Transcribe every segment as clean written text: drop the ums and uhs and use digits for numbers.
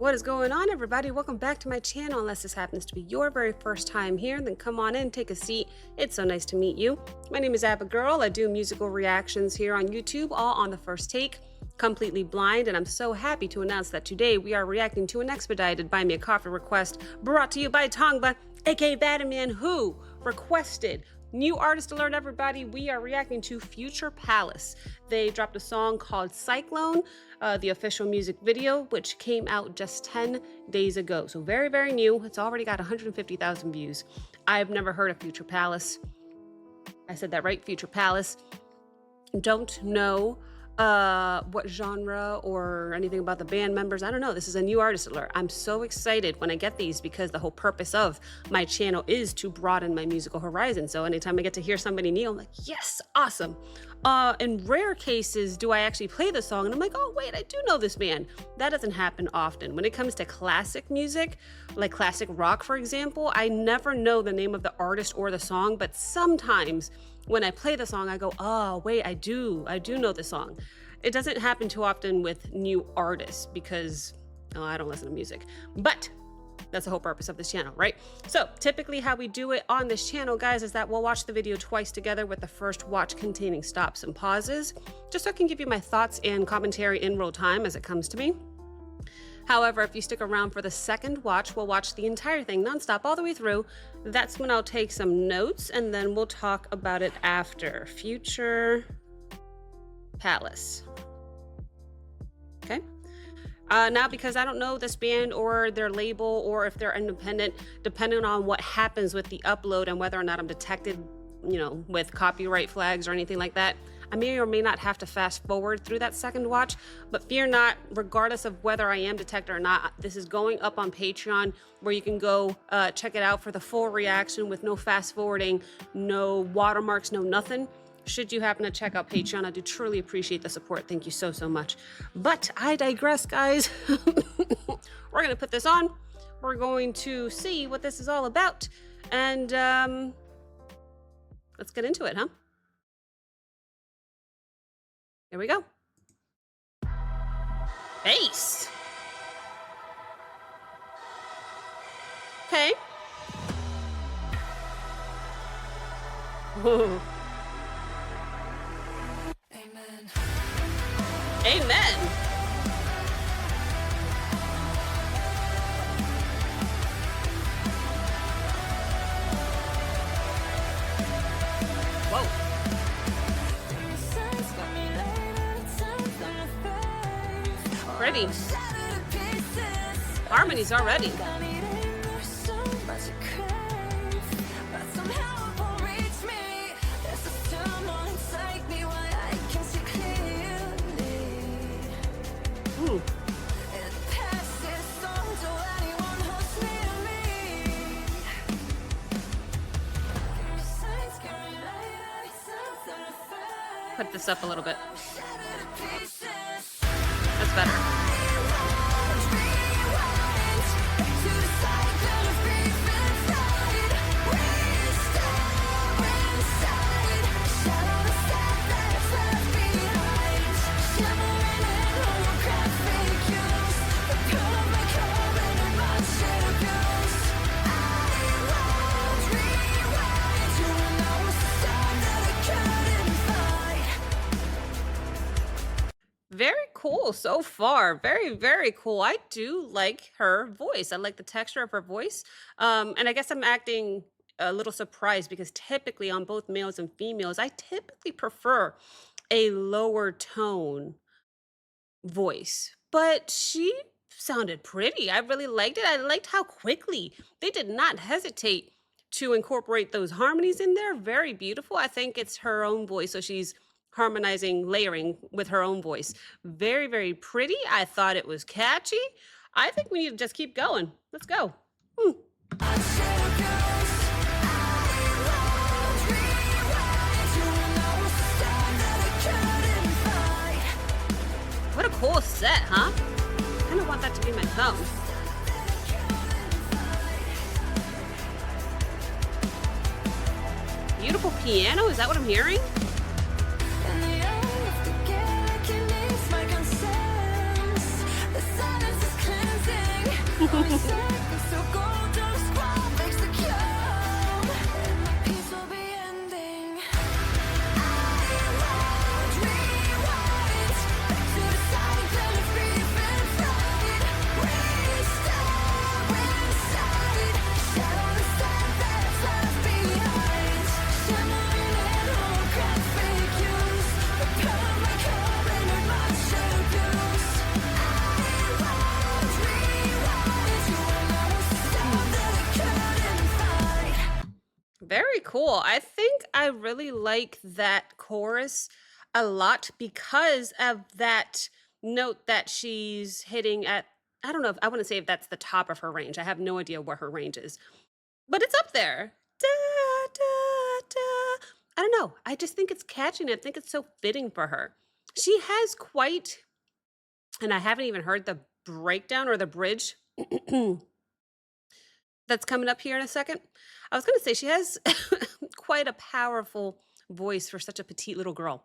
What is going on, everybody? Welcome back to my channel. Unless this happens to be your very first time here, then come on in, take a seat. It's so nice to meet you. My name is Abigail. I do musical reactions here on YouTube, all on the first take, completely blind, and I'm so happy to announce that today we are reacting to an expedited Buy Me a Coffee request brought to you by Tongba, aka Badaman, who requested new artist alert, everybody. We are reacting to Future Palace. They dropped a song called Cyclone, the official music video, which came out just 10 days ago. So very, very new. It's already got 150,000 views. I've never heard of Future Palace. I said that right, Future Palace. Don't know what genre or anything about the band members. I don't know. This is a new artist alert. I'm so excited when I get these because the whole purpose of my channel is to broaden my musical horizon. So anytime I get to hear somebody new, I'm like, yes, awesome. In rare cases do I actually play the song and I'm like, oh wait, I do know this band. That doesn't happen often. When it comes to classic music, like classic rock, for example, I never know the name of the artist or the song, but sometimes when I play the song, I go, oh, wait, I do know the song. It doesn't happen too often with new artists because, oh, I don't listen to music, but that's the whole purpose of this channel, right? So typically how we do it on this channel, guys, is that we'll watch the video twice together with the first watch containing stops and pauses, just so I can give you my thoughts and commentary in real time as it comes to me. However, if you stick around for the second watch, we'll watch the entire thing nonstop all the way through. That's when I'll take some notes and then we'll talk about it after. Future Palace. Okay. Now, because I don't know this band or their label or if they're independent, depending on what happens with the upload and whether or not I'm detected, you know, with copyright flags or anything like that, I may or may not have to fast forward through that second watch, but fear not, regardless of whether I am detected or not, this is going up on Patreon where you can go check it out for the full reaction with no fast forwarding, no watermarks, no nothing. Should you happen to check out Patreon, I do truly appreciate the support. Thank you so, so much. But I digress, guys. We're gonna put this on. We're going to see what this is all about. And let's get into it, huh? Here we go. Bass. Okay. Whoa. Amen. Amen. Whoa. Pretty. Harmonies already. Ooh. Put this up a little bit. That's better. Very cool so far. Very, very cool. I do like her voice. I like the texture of her voice. And I guess I'm acting a little surprised because typically on both males and females, I typically prefer a lower tone voice. But she sounded pretty. I really liked it. I liked how quickly they did not hesitate to incorporate those harmonies in there. Very beautiful. I think it's her own voice, so she's harmonizing, layering with her own voice. Very, very pretty. I thought it was catchy. I think we need to just keep going. Let's go. What a cool set, huh? I kind of want that to be my thumb. Beautiful piano, is that what I'm hearing? The silence is cleansing. Very cool. I think I really like that chorus a lot because of that note that she's hitting at. I don't know if I want to say if that's the top of her range. I have no idea where her range is, but it's up there. Da, da, da. I don't know. I just think it's catchy and I think it's so fitting for her. She has quite, and I haven't even heard the breakdown or the bridge that's coming up here in a second. I was going to say she has quite a powerful voice for such a petite little girl.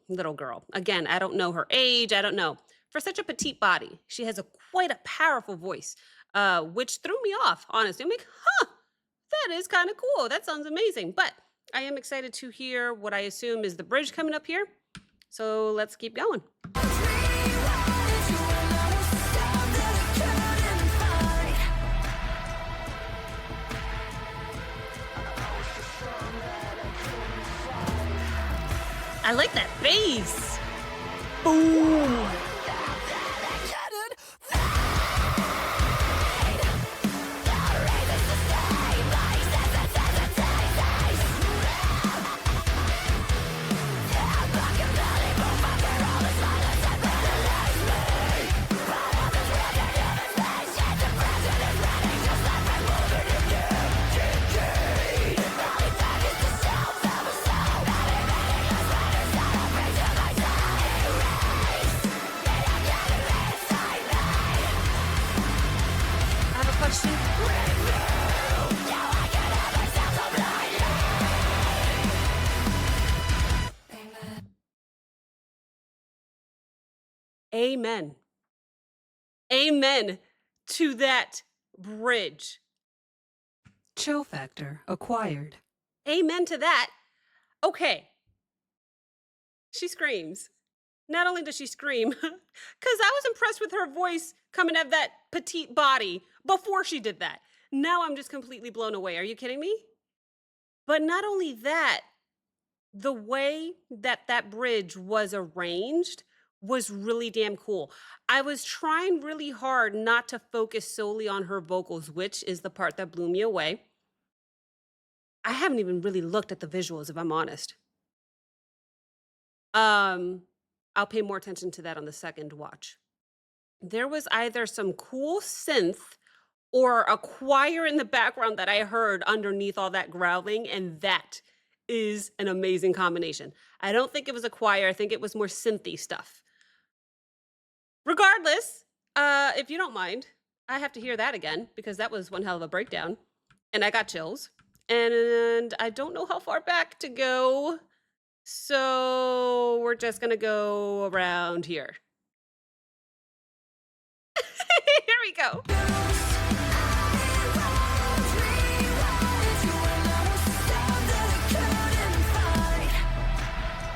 Little girl. Again, I don't know her age. I don't know. For such a petite body, she has a quite a powerful voice, which threw me off. Honestly, I'm like, huh, that is kind of cool. That sounds amazing. But I am excited to hear what I assume is the bridge coming up here. So let's keep going. I like that bass. Boom. I have a question. Amen. Amen to that bridge. Chill factor acquired. Amen to that. Okay. She screams. Not only does she scream, because I was impressed with her voice coming out of that petite body before she did that. Now I'm just completely blown away. Are you kidding me? But not only that, the way that that bridge was arranged was really damn cool. I was trying really hard not to focus solely on her vocals, which is the part that blew me away. I haven't even really looked at the visuals, if I'm honest. Um, I'll pay more attention to that on the second watch. There was either some cool synth or a choir in the background that I heard underneath all that growling, and that is an amazing combination. I don't think it was a choir. I think it was more synthy stuff. Regardless, if you don't mind, I have to hear that again because that was one hell of a breakdown, and I got chills. And I don't know how far back to go, so we're just gonna go around here. Here we go.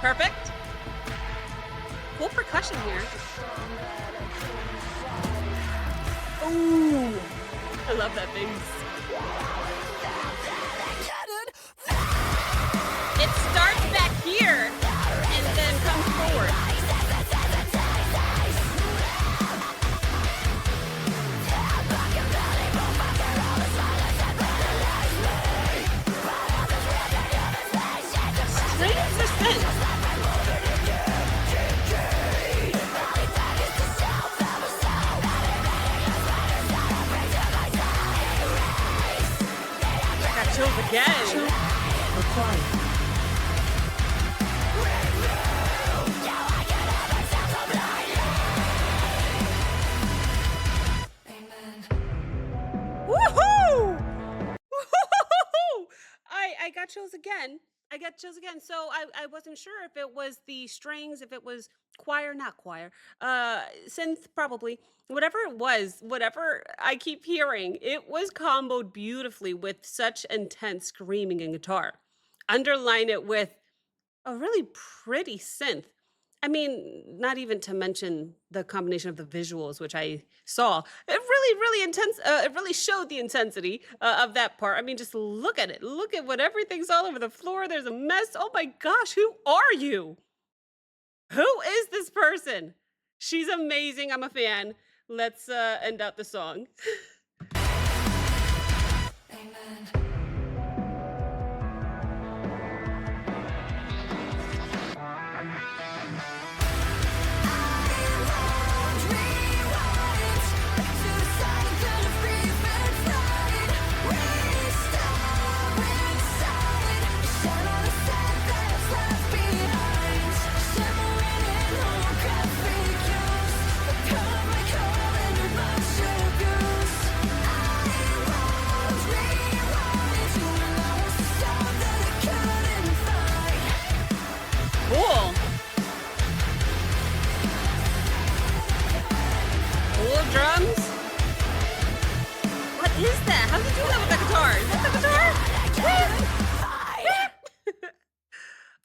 Perfect. Cool percussion here. Ooh, I love that bass. It starts back here and then comes forward. Strings or synth? I got chills again. Acquired. Woohoo! Woohoo! I got chills again. I got chills again. So I wasn't sure if it was the strings, if it was choir, not choir, synth probably. Whatever it was, whatever I keep hearing, it was comboed beautifully with such intense screaming and guitar. Underline it with a really pretty synth. I mean, not even to mention the combination of the visuals, which I saw. It really, really intense. It really showed the intensity of that part. I mean, just look at it. Look at what everything's all over the floor. There's a mess. Oh my gosh, who are you? Who is this person? She's amazing. I'm a fan. Let's end out the song. Cool. Cool drums. What is that? How's he doing that with the guitar? Is that the guitar?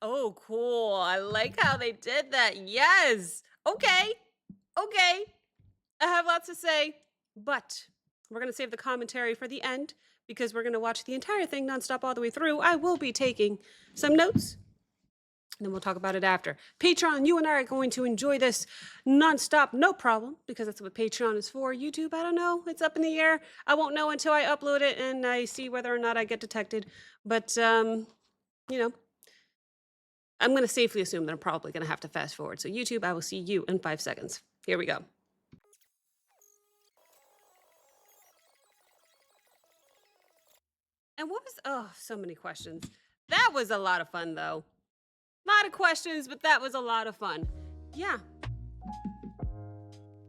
Oh, cool. I like how they did that. Yes. Okay. Okay. I have lots to say, but we're going to save the commentary for the end because we're going to watch the entire thing nonstop all the way through. I will be taking some notes. And then we'll talk about it after. Patreon, you and I are going to enjoy this nonstop, no problem, because that's what Patreon is for. YouTube, I don't know. It's up in the air. I won't know until I upload it and I see whether or not I get detected. But, you know, I'm going to safely assume that I'm probably going to have to fast forward. So YouTube, I will see you in 5 seconds. Here we go. And what was, oh, so many questions. That was a lot of fun, though. Lot of questions, but that was a lot of fun. Yeah.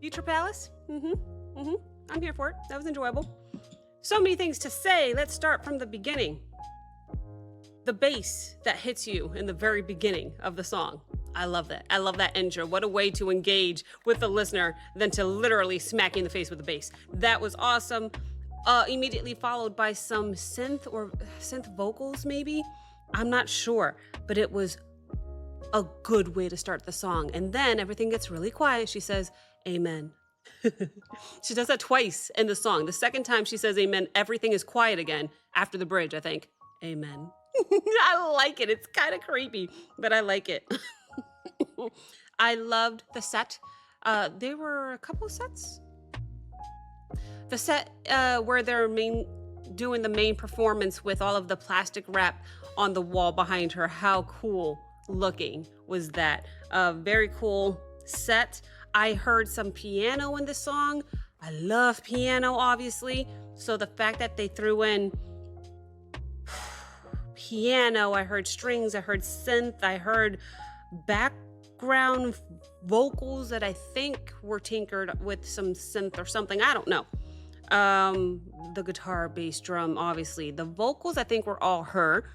Future Palace? I'm here for it. That was enjoyable. So many things to say. Let's start from the beginning. The bass that hits you in the very beginning of the song. I love that. I love that intro. What a way to engage with the listener than to literally smack you in the face with the bass. That was awesome. Immediately followed by some synth vocals, maybe. I'm not sure, but it was a good way to start the song. And then everything gets really quiet. She says, amen. She does that twice in the song. The second time she says amen, everything is quiet again after the bridge, I think. Amen. I like it. It's kind of creepy, but I like it. I loved the set. There were a couple sets. The set where they're doing the main performance with all of the plastic wrap on the wall behind her. How cool looking was that? Very cool set. I heard some piano in the song. I love piano, obviously. So the fact that they threw in piano, I heard strings, I heard synth, I heard background vocals that I think were tinkered with some synth or something. I don't know. The guitar, bass, drum, obviously. The vocals, I think, were all her.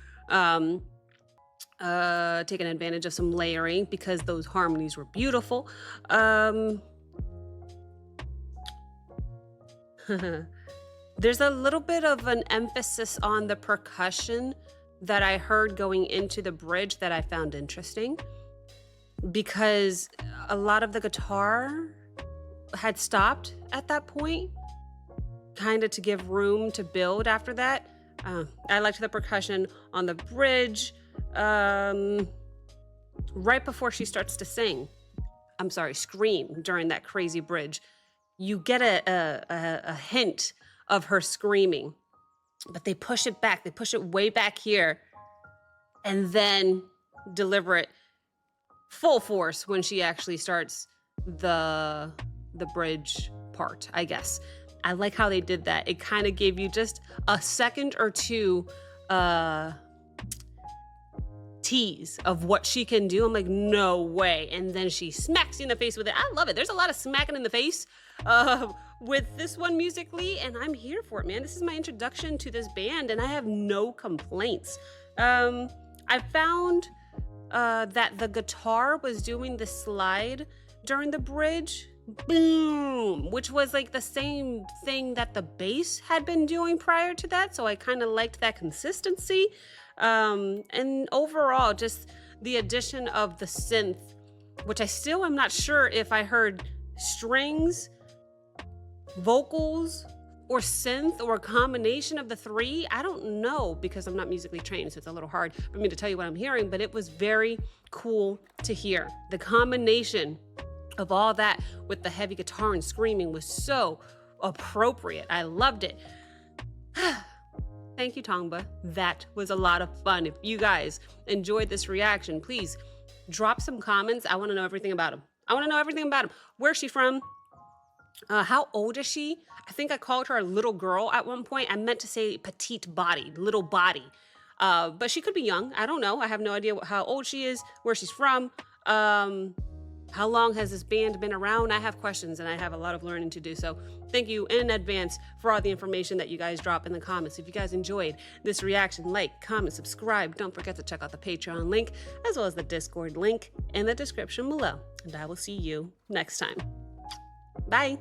Taking advantage of some layering because those harmonies were beautiful. There's a little bit of an emphasis on the percussion that I heard going into the bridge that I found interesting because a lot of the guitar had stopped at that point, kind of to give room to build after that. I liked the percussion on the bridge. Right before she starts to scream during that crazy bridge, you get a hint of her screaming, but they push it back. They push it way back here and then deliver it full force when she actually starts the bridge part, I guess. I like how they did that. It kind of gave you just a second or two tease of what she can do. I'm like, no way. And then she smacks you in the face with it. I love it. There's a lot of smacking in the face with this one musically, and I'm here for it, man. This is my introduction to this band, and I have no complaints. I found that the guitar was doing the slide during the bridge. Boom, which was like the same thing that the bass had been doing prior to that. So I kind of liked that consistency. And overall, just the addition of the synth, which I still am not sure if I heard strings, vocals, or synth, or a combination of the three. I don't know because I'm not musically trained, so it's a little hard for me to tell you what I'm hearing, but it was very cool to hear. The combination of all that with the heavy guitar and screaming was so appropriate. I loved it. Thank you, Tongba. That was a lot of fun. If you guys enjoyed this reaction, please drop some comments. I want to know everything about him. Where's she from? How old is she? I think I called her a little girl at one point. I meant to say petite body, little body. But she could be young. I don't know. I have no idea how old she is, where she's from. How long has this band been around? I have questions and I have a lot of learning to do. So thank you in advance for all the information that you guys drop in the comments. If you guys enjoyed this reaction, like, comment, subscribe. Don't forget to check out the Patreon link as well as the Discord link in the description below. And I will see you next time. Bye.